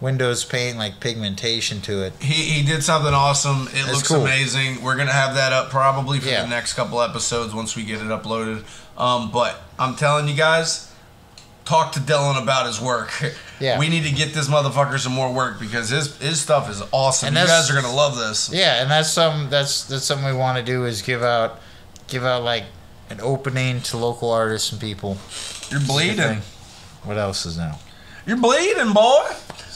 Windows paint, like pigmentation to it. He did something awesome. It looks cool. amazing. We're gonna have that up probably for Yeah. the next couple episodes once we get it uploaded. But I'm telling you guys, talk to Dylan about his work. Yeah. We need to get this motherfucker some more work because his stuff is awesome. And You guys are gonna love this. Yeah, and that's something we want to do is give out like an opening to local artists and people. You're bleeding. What else is now? You're bleeding, boy.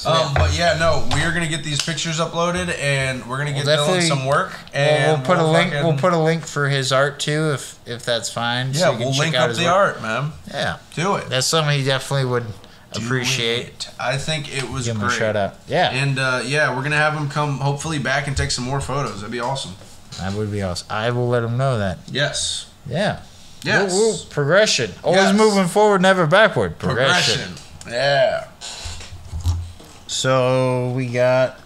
Yeah. But yeah, no, we are gonna get these pictures uploaded, and we're gonna get Dylan some work. And we'll put a link. We'll put a link for his art too, if that's fine. Yeah, so you can we'll check link out up his the work. art, man. Yeah, Do it. that's something he definitely would Do appreciate. it. I think it was Give him great. a shout out. Yeah, And yeah, we're gonna have him come hopefully back and take some more photos. That'd be awesome. that would be awesome. I will let him know that. Yes. Yeah. Yes. Woo, progression. Always Yes. moving forward, never backward. Progression. Yeah. So we got.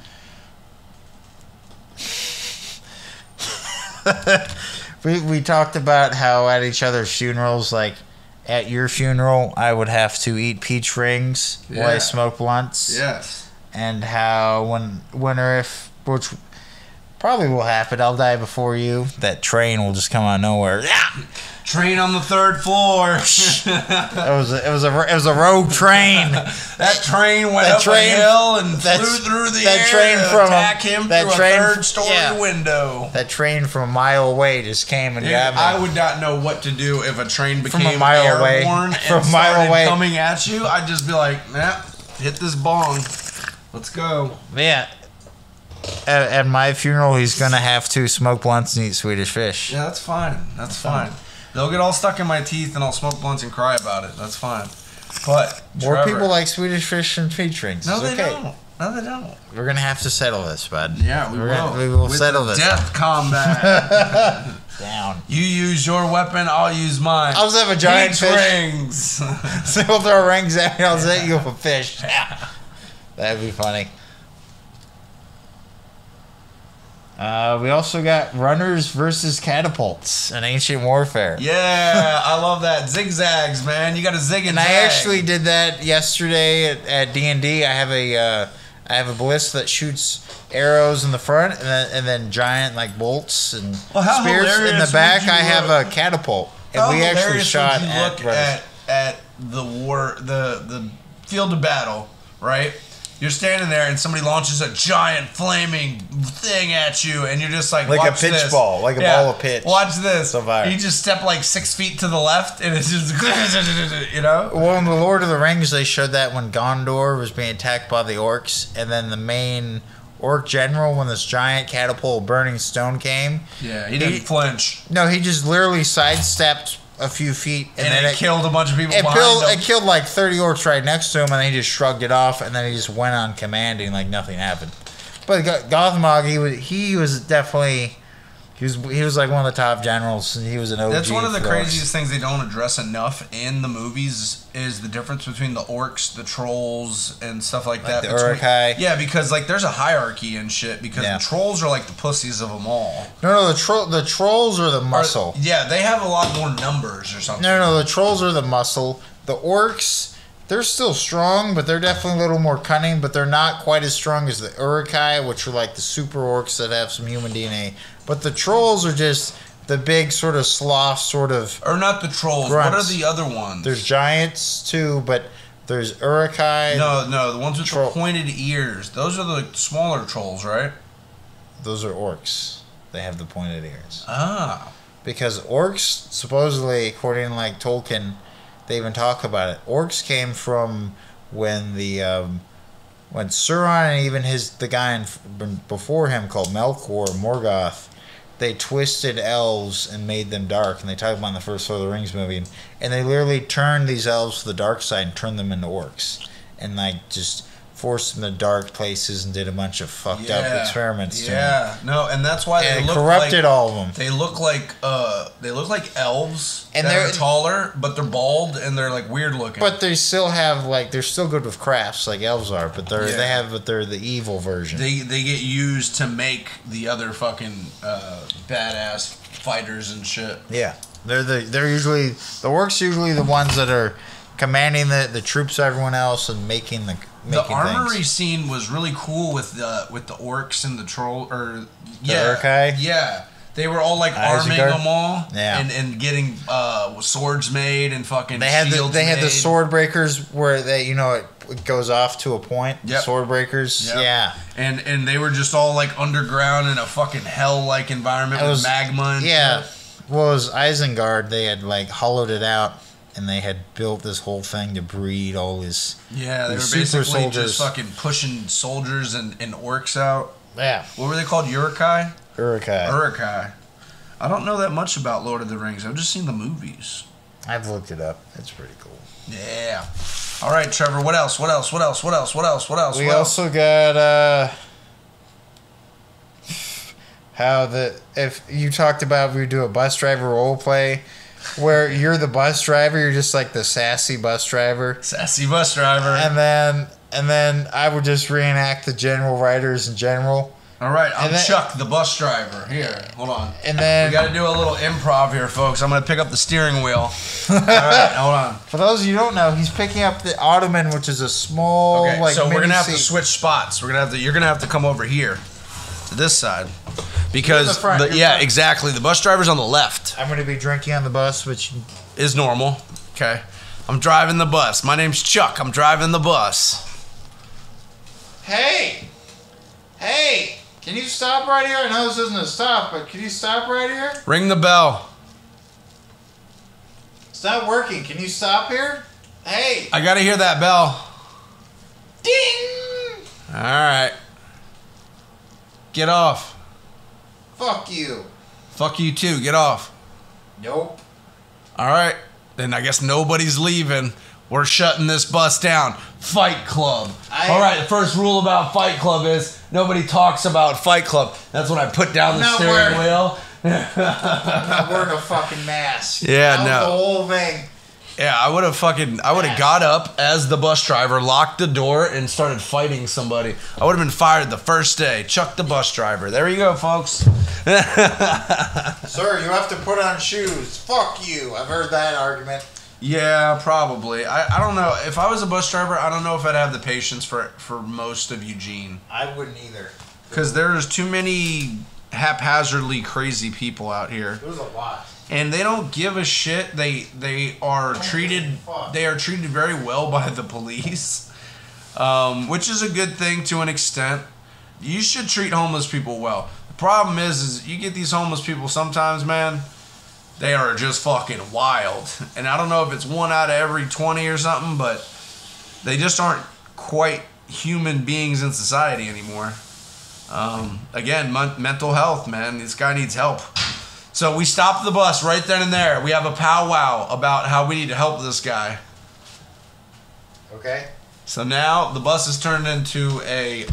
we talked about how at each other's funerals, like at your funeral, I would have to eat peach rings while I Yeah. smoke blunts. Yes. And how when or if, which probably will happen, I'll die before you. That train will just come out of nowhere. Yeah. Train on the 3rd floor. It was a rogue train. That train went up a hill and flew through the air train to from attack him through a 3rd-story window. That train from a mile away just came and Dude, got me. I would not know what to do if a train became a mile away. airborne From and a mile started away. coming at you. I'd just be like, nah, hit this bong. Let's go. Yeah. At my funeral, he's gonna have to smoke blunts and eat Swedish fish. Yeah, that's fine. That's fine. They'll get all stuck in my teeth and I'll smoke blunts and cry about it. That's fine. But More Trevor, people like Swedish fish and peach rings. No, It's they okay. don't. No, they don't. We're gonna have to settle this, bud. Yeah, we will. We will With settle the this. Death combat. Down. You use your weapon, I'll use mine. I'll just have a giant Peach fish. rings. So we'll throw rings at me. I'll set you up a fish. Yeah. That'd be funny. We also got runners versus catapults in ancient warfare. Yeah, I love that. Zigzags, man. You got to zig and And I zag. actually did that yesterday at D&D. I have a ballista that shoots arrows in the front and then giant like bolts and Well, how spears. In hilarious the back, would you I have look? a catapult, and How we actually hilarious shot would you at look runners. at the war, the field of battle, right? You're standing there and somebody launches a giant flaming thing at you, and you're just like Like a watch pitch this. ball, like a ball of pitch. Watch this. So fire. You just step like 6 feet to the left, and it's just you know. Well, in the Lord of the Rings, they showed that when Gondor was being attacked by the orcs, and then the main orc general, when this giant catapult burning stone came. Yeah, he didn't flinch, No, he just literally sidestepped a few feet, and then it killed a bunch of people It behind him. killed like 30 orcs right next to him, and then he just shrugged it off, and then he just went on commanding like nothing happened. But Gothmog, he was definitely he was like one of the top generals, and he was an OG. That's one of the for craziest things they don't address enough in the movies is the difference between the orcs, the trolls, and stuff like that. the between- Uruk-hai. Yeah, because like there's a hierarchy and shit. Because Yeah. the trolls are like the pussies of them all. No, the trolls are the muscle. Yeah, they have a lot more numbers or something. No, the trolls are the muscle. The orcs, they're still strong, but they're definitely a little more cunning, but they're not quite as strong as the Uruk-hai, which are like the super orcs that have some human DNA. But the trolls are just the big sort of sloth sort of... Or not the trolls. Grunts. What are the other ones? There's giants, too, but there's Uruk-hai. No, the ones with the pointed ears. Those are the smaller trolls, right? Those are orcs. They have the pointed ears. Ah. Because orcs, supposedly, according to like Tolkien, they even talk about it. Orcs came from when when Sauron and even the guy before him called Melkor, Morgoth, they twisted elves and made them dark. And they talk about in the first Lord of the Rings movie. And they literally turned these elves to the dark side and turned them into orcs. And like just forced them to dark places and did a bunch of fucked up experiments to them. Yeah, no, and that's why And they it look corrupted like, all of them. They look like elves, And that they're are taller, but they're bald and they're like weird looking. But they still have they're still good with crafts like elves are, but they're the evil version. they get used to make the other fucking badass fighters and shit. Yeah, they're usually the orcs usually the ones that are commanding the troops of everyone else and making making The armory things. scene was really cool with the orcs and the troll, or The Uruk-hai? Yeah. They were all like arming Isengard? them all, Yeah. and getting swords made and fucking They had shields the made. sword breakers where they it goes off to a point. Yep. Sword breakers. Yep. Yeah. And they were just all like underground in a fucking hell like environment with magma and yeah. shit. Well, it was Isengard. They had like hollowed it out, and they had built this whole thing to breed all this. Yeah, they were super basically soldiers. just fucking pushing soldiers and orcs out. Yeah. What were they called? Uruk-hai? Uruk-hai. Uruk-hai. I don't know that much about Lord of the Rings. I've just seen the movies. I've looked it up. It's pretty cool. Yeah. All right, Trevor. What else? What else? What else? What else? What else? What else? We What else? also got if you talked about we do a bus driver role play where you're the bus driver, you're just like the sassy bus driver. Sassy bus driver. And then I would just reenact the general writers in general. All right, I'm and then- Chuck, the bus driver. Here, hold on. And then We got to do a little improv here, folks. I'm going to pick up the steering wheel. All right, hold on. for those of you who don't know, he's picking up the Ottoman, which is a small Okay, like so we're mini gonna have to seat. switch spots. You're gonna have to come over here to this side because You're in the front, you're yeah, front. exactly. The bus driver's on the left I'm gonna be drinking on the bus, which is normal. Okay, I'm driving the bus. My name's Chuck. I'm driving the bus. Hey, can you stop right here? I know this isn't a stop, but can you stop right here? Ring the bell. It's not working. Can you stop here? Hey, I gotta hear that bell. ding! All right, get off. Fuck you. Fuck you too. Get off. Nope. All right, then I guess nobody's leaving. We're shutting this bus down. Fight Club. All right, the first rule about Fight Club is nobody talks about Fight Club. That's when I put down the Not steering wearing- wheel. I'm not wearing a fucking mask. Yeah, That was no. the whole thing. Yeah, I would have got up as the bus driver, locked the door, and started fighting somebody. I would have been fired the first day. Chuck the bus driver. There you go, folks. Sir, you have to put on shoes. Fuck you. I've heard that argument. Yeah, probably. I don't know. If I was a bus driver, I don't know if I'd have the patience for most of Eugene. I wouldn't either. Because there's too many haphazardly crazy people out here. There's a lot. And they don't give a shit. They are treated very well by the police, which is a good thing to an extent. You should treat homeless people well. The problem is you get these homeless people sometimes, man. They are just fucking wild. And I don't know if it's 1 out of every 20 or something, but they just aren't quite human beings in society anymore. Again, mental health, man. This guy needs help. So we stopped the bus right then and there. We have a powwow about how we need to help this guy. Okay. So now the bus is turned into a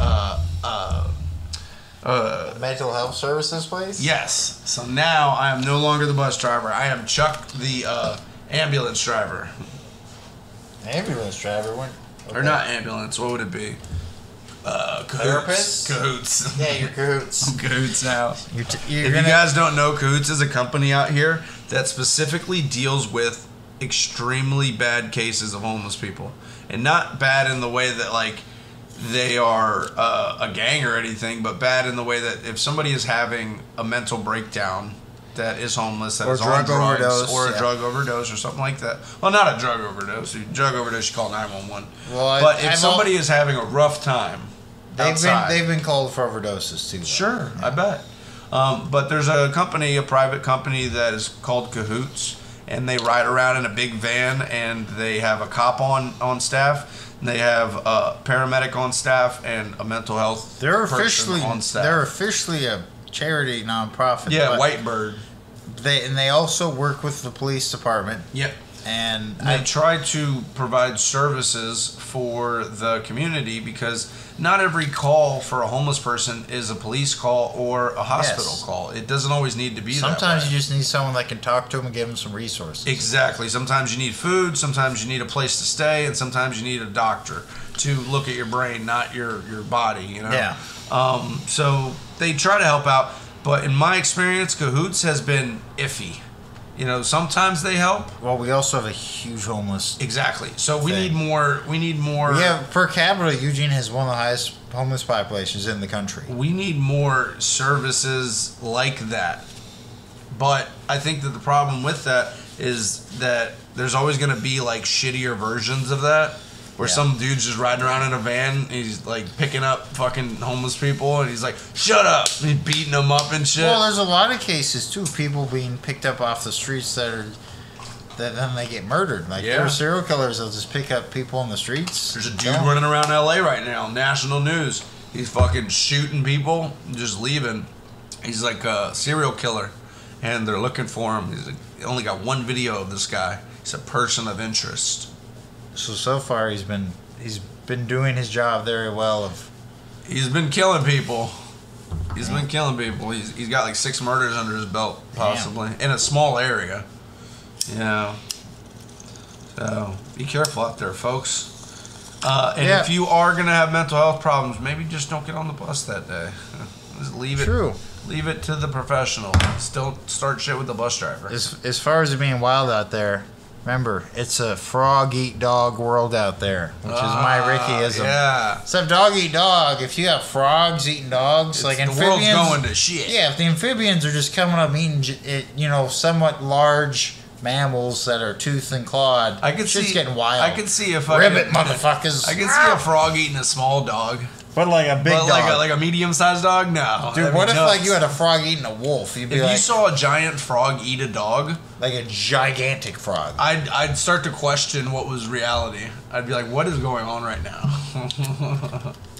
Mental health services place? yes. So now I am no longer the bus driver. I am Chuck, the ambulance driver. Ambulance driver? When, Or not ambulance. What would it be? Cahoots. Therapist? Cahoots. Yeah, you're cahoots. I'm Cahoots now. You're If you guys don't know, Cahoots is a company out here that specifically deals with extremely bad cases of homeless people. And not bad in the way that, like, they are a gang or anything, but bad in the way that if somebody is having a mental breakdown that is homeless, that Or is on drug drugs, overdose, or a yeah. drug overdose or something like that. Well, not a drug overdose. Drug overdose, you call 911. Well, But if I've somebody is having a rough time outside, they've been called for overdoses too. Though. sure, I bet. But there's a company, a private company that is called Cahoots, and they ride around in a big van, and they have a cop on staff. And they have a paramedic on staff and a mental health They're person officially on staff. they're officially a charity nonprofit. yeah, but Whitebird. They also work with the police department. Yep. And They try to provide services for the community because not every call for a homeless person is a police call or a hospital Yes. call. It doesn't always need to be sometimes that way. you just need someone that can talk to them and give them some resources. Exactly. Sometimes you need food, sometimes you need a place to stay, and sometimes you need a doctor to look at your brain, not your body, you know? Yeah. So they try to help out, but in my experience, Cahoots has been iffy. You know, sometimes they help. Well, we also have a huge homeless. Exactly. So we thing. need more. We need more. Yeah, per capita, Eugene has one of the highest homeless populations in the country. We need more services like that. But I think that the problem with that is that there's always going to be like shittier versions of that. Where some dude's just riding around in a van, and he's like picking up fucking homeless people, and he's like, "Shut up!" And he's beating them up and shit. Well, there's a lot of cases too, people being picked up off the streets that then they get murdered. Like there are serial killers that'll just pick up people in the streets. There's a dude running around LA right now, national news. He's fucking shooting people, and just leaving. He's like a serial killer, and they're looking for him. He only got one video of this guy. He's a person of interest. So far he's been doing his job very well. He's been killing people. He's been killing people. He's got like 6 murders under his belt, possibly, in a small area. You know. So be careful out there, folks. If you are gonna have mental health problems, maybe just don't get on the bus that day. Just leave it. True. Leave it to the professional. Still start shit with the bus driver. As far as it being wild out there. Remember, it's a frog-eat-dog world out there, which is my Rickyism. Yeah. Instead of dog-eat-dog, if you have frogs eating dogs, like amphibians... The world's going to shit. Yeah, if the amphibians are just coming up eating, somewhat large mammals that are toothed and clawed, shit's getting wild. I can see if Ribbit, motherfuckers. I can see a frog eating a small dog. But like a big dog. Like a medium-sized dog? No. Dude, what if like you had a frog eating a wolf? You'd be if you saw a giant frog eat a dog... Like a gigantic frog. I'd start to question what was reality. I'd be like, what is going on right now?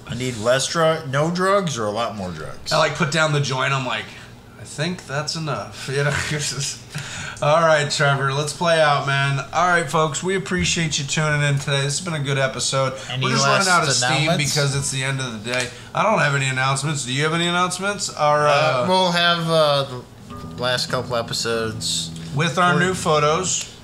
I need no drugs or a lot more drugs? I like put down the joint. I'm like, I think that's enough. You know. All right, Trevor, let's play out, man. All right, folks, we appreciate you tuning in today. This has been a good episode. We're just running out of steam because it's the end of the day. I don't have any announcements. Do you have any announcements? We'll have the last couple episodes with our new photos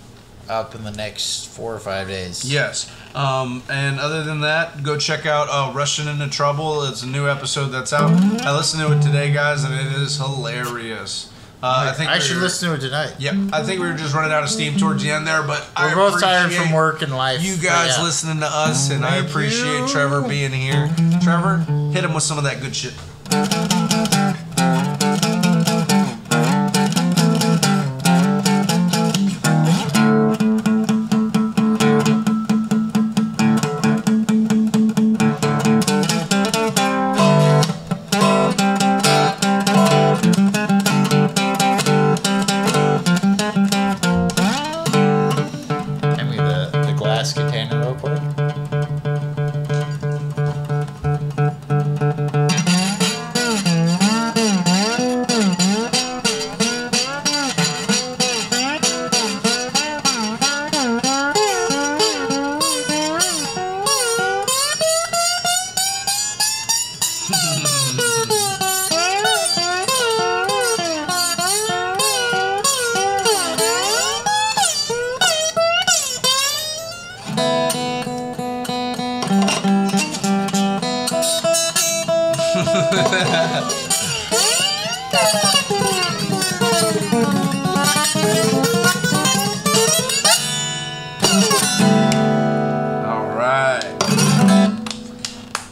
up in the next 4 or 5 days. Yes. And other than that, go check out Rushing Into Trouble. It's a new episode that's out. I listened to it today, guys, and it is hilarious. I should listen to it tonight. Yep. I think we were just running out of steam towards the end there, but we're both tired from work and life. You guys listening to us, and I appreciate Trevor being here. Trevor, hit him with some of that good shit.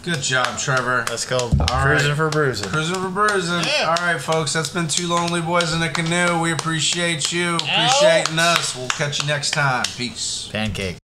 Good job, Trevor. That's called Cruisin for Bruisin. Cruisin for Bruisin. Yeah. All right, folks. That's been Two Lonely Boys in a Canoe. We appreciate you appreciating us. We'll catch you next time. Peace. Pancake.